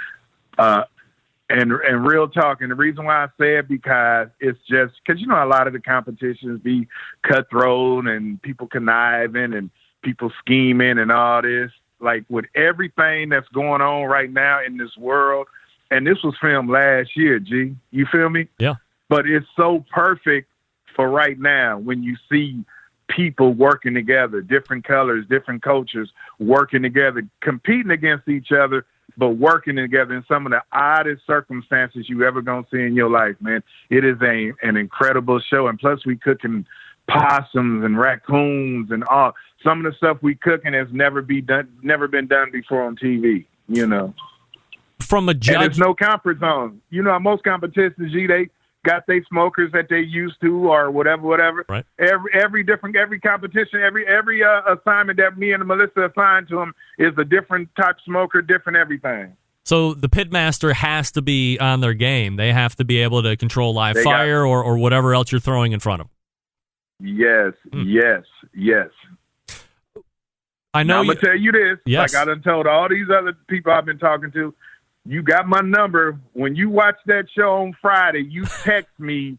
And real talk, and the reason why I say it because it's just because, you know, a lot of the competitions be cutthroat and people conniving and people scheming and all this. Like with everything that's going on right now in this world, and this was filmed last year, G, you feel me? Yeah. But it's so perfect for right now when you see people working together, different colors, different cultures working together, competing against each other, but working together in some of the oddest circumstances you ever gonna see in your life, man. It is an incredible show, and plus we cooking possums and raccoons and all. Some of the stuff we cooking has never been done before on TV. You know, from a judge, and there's no comfort zone. You know, most competitions, G, they got their smokers that they used to or whatever. Right. Every competition, every assignment that me and Melissa assigned to them is a different type smoker, different everything. So the pitmaster has to be on their game. They have to be able to control live fire or whatever else you're throwing in front of them. Yes, yes. I know. Now, I'm gonna tell you this. Yes. Like I done told all these other people I've been talking to. You got my number. When you watch that show on Friday, you text me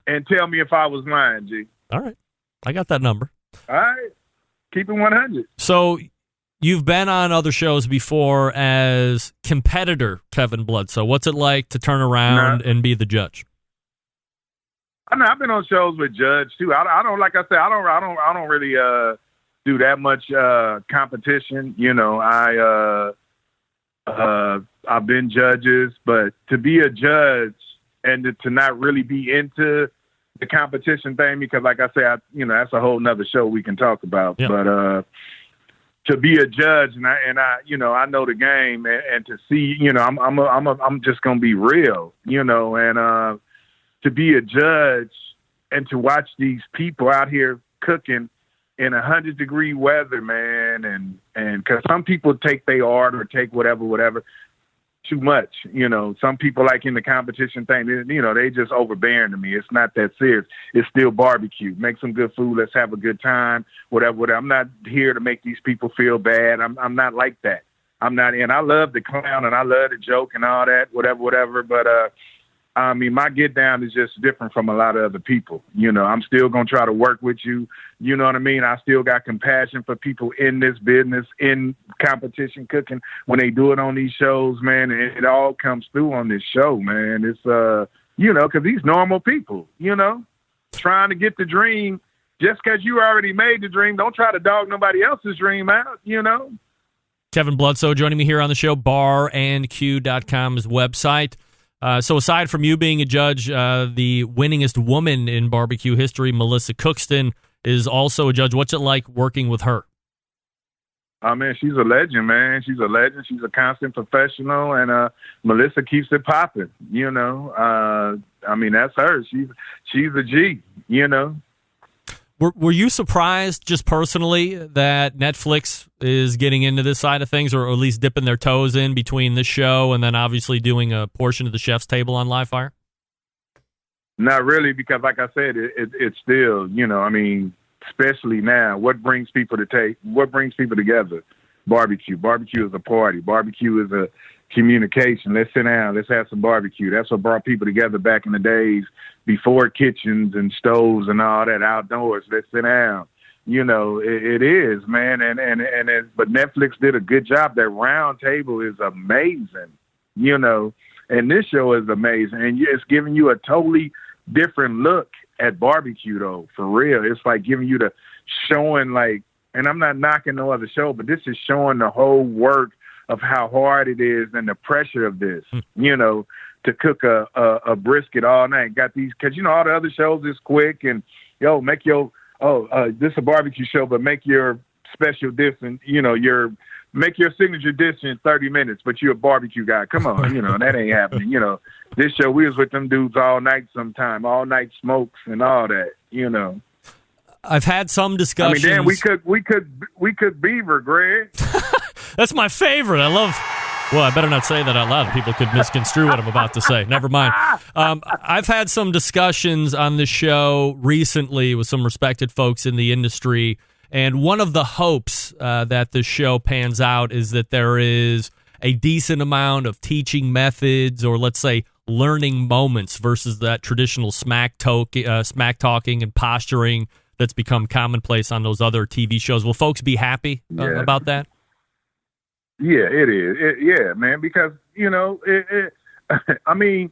and tell me if I was lying, G. All right. I got that number. All right. Keep it 100. So you've been on other shows before as competitor, Kevin Bludso. What's it like to turn around and be the judge? I know I've been on shows with Judge too. I don't, like I said, I don't really do that much competition. You know, I've been judges, but to be a judge and to not really be into the competition thing, because like I said, that's a whole nother show we can talk about. Yep. But to be a judge and I know the game and to see, I'm just gonna be real, and to be a judge and to watch these people out here cooking in 100-degree weather, man, and because some people take their art or take whatever too much. Some people, like in the competition thing, they just overbearing to me. It's not that serious. It's still barbecue. Make some good food. Let's have a good time. Whatever. I'm not here to make these people feel bad. I'm not like that. I'm not. And I love the clown and I love the joke and all that. Whatever. But my get down is just different from a lot of other people. I'm still going to try to work with you. You know what I mean? I still got compassion for people in this business, in competition cooking, when they do it on these shows, man. And it all comes through on this show, man. It's, because these normal people, trying to get the dream. Just because you already made the dream, don't try to dog nobody else's dream out, Kevin Bludso joining me here on the show, barandq.com's website. So aside from you being a judge, the winningest woman in barbecue history, Melissa Cookston, is also a judge. What's it like working with her? Oh, man, she's a legend, man. She's a legend. She's a constant professional, and Melissa keeps it popping, that's her. She's a G, Were you surprised, just personally, that Netflix is getting into this side of things, or at least dipping their toes in between this show and then obviously doing a portion of the Chef's Table on live fire? Not really, because like I said, it's still, especially now, what brings people together? Barbecue. Barbecue is a party. Barbecue is a communication. Let's sit down. Let's have some barbecue. That's what brought people together back in the days before kitchens and stoves and all that outdoors. Let's sit down. You know, it is, man. But Netflix did a good job. That round table is amazing, you know, and this show is amazing. And it's giving you a totally different look at barbecue, though, for real. It's like giving you showing, like, and I'm not knocking no other show, but this is showing the whole work of how hard it is and the pressure of this, you know, to cook a brisket all night. Got these, because, you know, all the other shows is quick and, make your, this is a barbecue show, but make your special dish and, you know, make your signature dish in 30 minutes, but you're a barbecue guy. Come on, you know, that ain't happening. You know, this show, we was with them dudes all night sometime, all night smokes and all that, you know. I've had some discussions. I mean, damn, we could beaver, Greg. That's my favorite. Well, I better not say that out loud. People could misconstrue what I'm about to say. Never mind. I've had some discussions on this show recently with some respected folks in the industry, and one of the hopes that this show pans out is that there is a decent amount of teaching methods, or let's say learning moments, versus that traditional smack talking and posturing that's become commonplace on those other TV shows. Will folks be happy about that? Yeah, it is. Yeah, man, because, you know, I mean,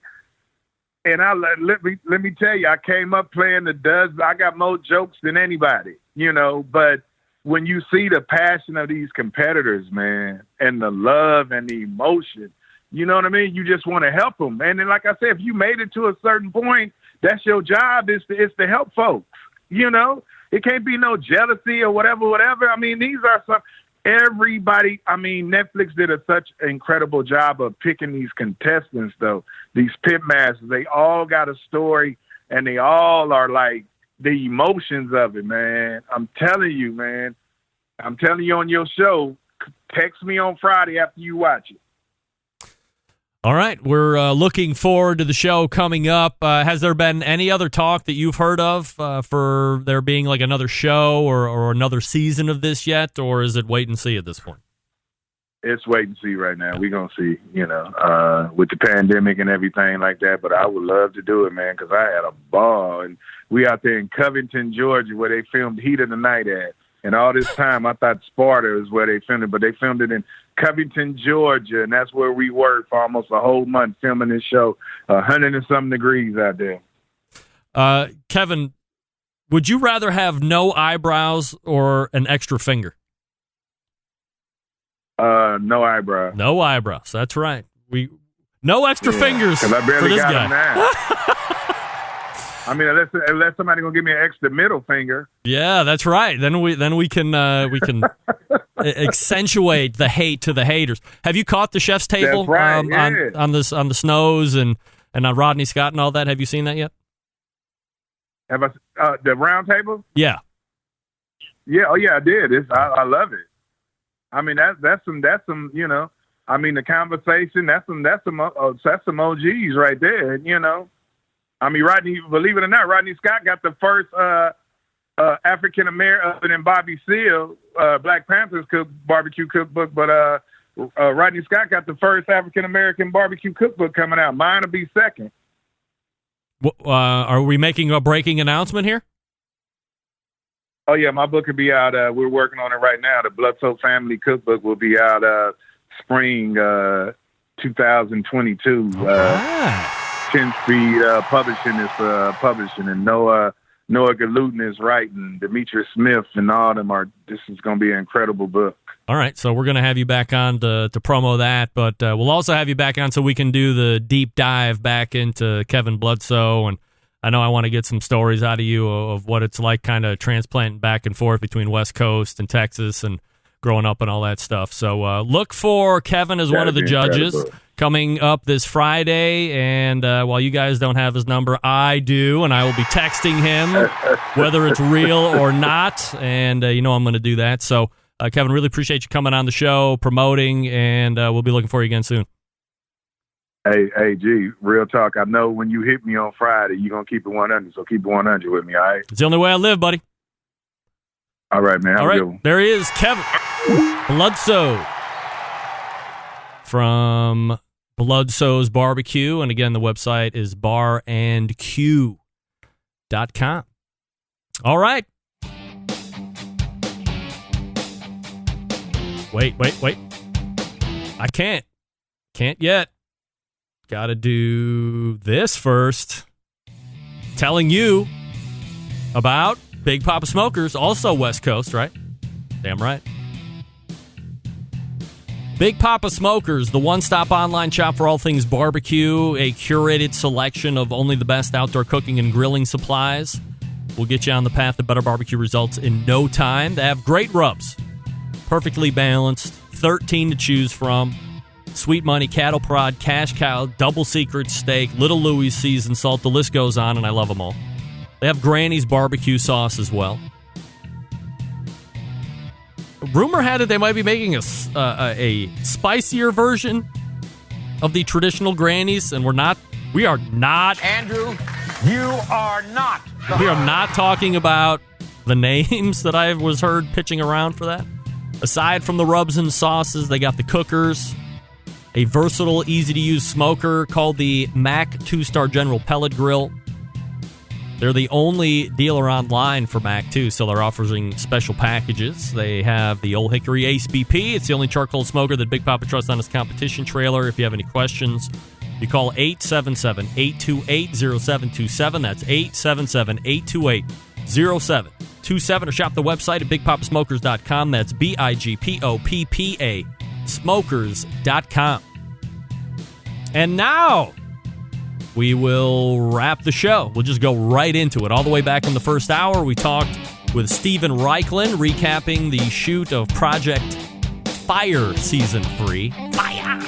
and let me tell you, I came up playing the duds. I got more jokes than anybody, you know, but when you see the passion of these competitors, man, and the love and the emotion, you know what I mean? You just want to help them. And then, like I said, if you made it to a certain point, that's your job, is to help folks, you know? It can't be no jealousy or whatever. I mean, these are some... Everybody, I mean, Netflix did such an incredible job of picking these contestants, though. These pit masters, they all got a story, and they all are like the emotions of it, man. I'm telling you, man. I'm telling you on your show, text me on Friday after you watch it. All right, we're looking forward to the show coming up. Has there been any other talk that you've heard of for there being like another show or another season of this yet, or is it wait and see at this point? It's wait and see right now. We're going to see, you know, with the pandemic and everything like that, but I would love to do it, man, because I had a ball. And we out there in Covington, Georgia, where they filmed Heat of the Night at. And all this time, I thought Sparta is where they filmed it, but they filmed it in Covington, Georgia, and that's where we were for almost a whole month filming this show. 100 and some degrees out there. Kevin, would you rather have no eyebrows or an extra finger? No eyebrows. No eyebrows. That's right. No extra fingers I barely for this got guy. Them now. I mean, unless somebody gonna give me an extra middle finger. Yeah, that's right. Then we can accentuate the hate to the haters. Have you caught the chef's table That's right, on the Snows and on Rodney Scott and all that? Have you seen that yet? Have I the round table? Yeah. Yeah. Oh yeah, I did. I love it. I mean, that's some you know. I mean, the conversation that's some OGs right there. You know. I mean, believe it or not, Rodney Scott got the first African American, other than Bobby Seale, Black Panther's barbecue cookbook, but Rodney Scott got the first African American barbecue cookbook coming out. Mine will be second. Are we making a breaking announcement here? Oh yeah, my book will be out. We're working on it right now. The Bludso Family Cookbook will be out spring 2022. 10-Speed Publishing is publishing, and Noah Galutin is writing. Demetrius Smith and all of them are. This is going to be an incredible book. All right, so we're going to have you back on to promo that, but we'll also have you back on so we can do the deep dive back into Kevin Bludso. And I know I want to get some stories out of you of what it's like kind of transplanting back and forth between West Coast and Texas and growing up and all that stuff. So look for Kevin as one of the judges coming up this Friday. And while you guys don't have his number, I do, and I will be texting him whether it's real or not. And you know I'm going to do that. So, Kevin, really appreciate you coming on the show, promoting, and we'll be looking for you again soon. Hey, G, real talk. I know when you hit me on Friday, you're going to keep it 100, so keep it 100 with me, all right? It's the only way I live, buddy. All right, man. All right, there he is, Kevin Bludso from Bludso's Barbecue. And again, the website is barandq.com. All right. Wait. I can't. Can't yet. Got to do this first. Telling you about Big Poppa Smokers, also West Coast, right? Damn right. Big Poppa Smokers, the one-stop online shop for all things barbecue, a curated selection of only the best outdoor cooking and grilling supplies. We'll get you on the path to better barbecue results in no time. They have great rubs, perfectly balanced, 13 to choose from. Sweet Money, Cattle Prod, Cash Cow, Double Secret Steak, Little Louie's Seasoned Salt. The list goes on, and I love them all. They have Granny's barbecue sauce as well. Rumor had it they might be making a spicier version of the traditional Granny's, and we are not. Andrew, you are not. We are not talking about the names that I was heard pitching around for that. Aside from the rubs and sauces, they got the cookers, a versatile, easy-to-use smoker called the Mac 2-Star General Pellet Grill. They're the only dealer online for Mac 2, so they're offering special packages. They have the Old Hickory Ace BP. It's the only charcoal smoker that Big Poppa trusts on his competition trailer. If you have any questions, you call 877-828-0727. That's 877-828-0727. Or shop the website at bigpoppasmokers.com. That's BIGPOPPA smokers.com. And now we will wrap the show. We'll just go right into it. All the way back in the first hour, we talked with Steven Reichlin, recapping the shoot of Project Fire Season 3. Fire!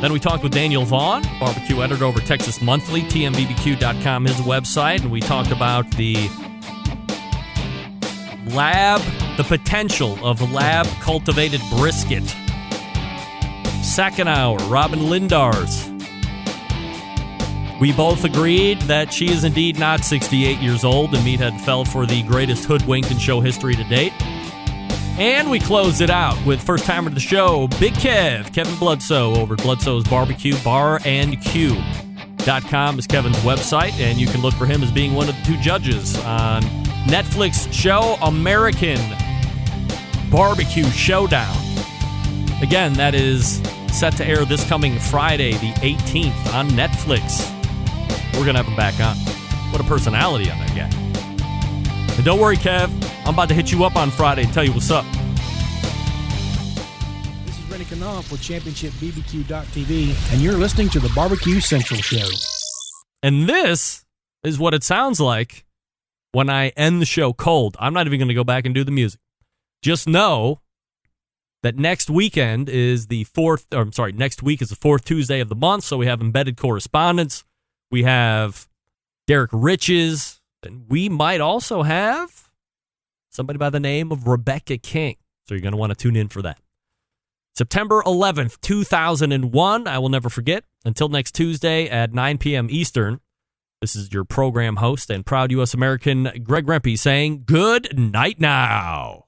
Then we talked with Daniel Vaughn, barbecue editor over Texas Monthly, tmbbq.com, his website, and we talked about the potential of lab-cultivated brisket. Second hour, Robin Lindars. We both agreed that she is indeed not 68 years old, and Meathead fell for the greatest hoodwink in show history to date. And we closed it out with first-timer to the show, Big Kev, Kevin Bludso, over at Bludso's Barbecue, barandq.com is Kevin's website, and you can look for him as being one of the two judges on Netflix show American Barbecue Showdown. Again, that is set to air this coming Friday, the 18th, on Netflix. We're going to have him back on. What a personality on that guy. And don't worry, Kev, I'm about to hit you up on Friday and tell you what's up. This is Rennie Knopf with ChampionshipBBQ.TV, and you're listening to the Barbecue Central Show. And this is what it sounds like when I end the show cold. I'm not even going to go back and do the music. Just know that next weekend is next week is the fourth Tuesday of the month, so we have embedded correspondence. We have Derek Riches, and we might also have somebody by the name of Rebecca King. So you're going to want to tune in for that. September 11th, 2001. I will never forget. Until next Tuesday at 9 p.m. Eastern, this is your program host and proud U.S. American, Greg Rempe, saying good night now.